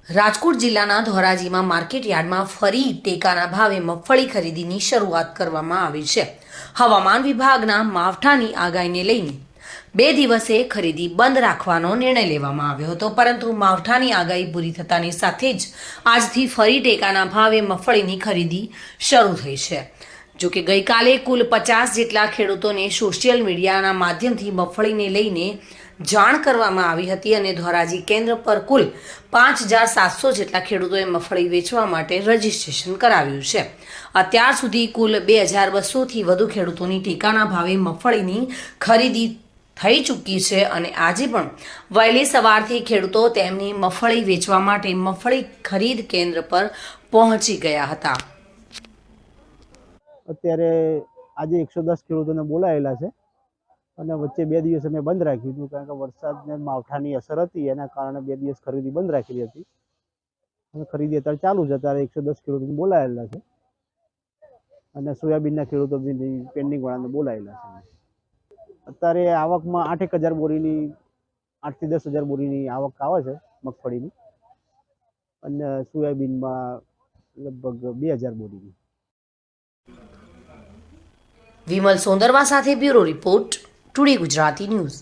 રાજકોટ જિલ્લાના ધોરાજીમાં માર્કેટ યાર્ડમાં ફરી ટેકાના ભાવે મગફળી ખરીદીની શરૂઆત કરવામાં આવી છે. હવામાન વિભાગના માવઠાની આગાહીને લઈને 2 દિવસે ખરીદી બંધ રાખવાનો નિર્ણય લેવામાં આવ્યો હતો, પરંતુ માવઠાની આગાહી પૂરી થતાની સાથે જ આજથી ફરી ટેકાના ભાવે મગફળીની ખરીદી શરૂ થઈ છે. જોકે ગઈકાલે કુલ 50 જેટલા ખેડૂતોને સોશિયલ મીડિયાના માધ્યમથી મગફળીને લઈને જાણ કરવામાં આવી હતી અને ધોરાજી કેન્દ્ર પર કુલ 5700 જેટલા ખેડૂતોએ મગફળી વેચવા માટે રજીસ્ટ્રેશન કરાવ્યું છે. અત્યાર સુધી કુલ 2200થી વધુ ખેડૂતોની ટેકાના ભાવે મગફળીની ખરીદી થઈ ચૂકી છે અને આજે પણ વહેલી સવારથી ખેડૂતો તેમની મગફળી વેચવા માટે મગફળી ખરીદ કેન્દ્ર પર પહોંચી ગયા હતા. અત્યારે આજે 110 ખેડૂતોને બોલાયેલા છે અને વચ્ચે 2 દિવસ અમે બંધ રાખ્યું હતું, કારણ કે વરસાદને માવઠાની અસર હતી. એના કારણે 2 દિવસ ખરીદી બંધ રાખી હતી અને ખરીદી અત્યારે ચાલુ છે. અત્યારે 110 ખેડૂતોને બોલાયેલા છે અને સોયાબીનના ખેડૂતો બી પેન્ડિંગ વાળાને બોલાયેલા છે. અત્યારે આવકમાં 8,000 બોરીની 8 થી 10,000 બોરીની આવક આવે છે મગફળીની, અને સોયાબીનમાં લગભગ 2,000 બોરીની. વિમલ સોંદરવા સાથે bureau report, today Gujarati news.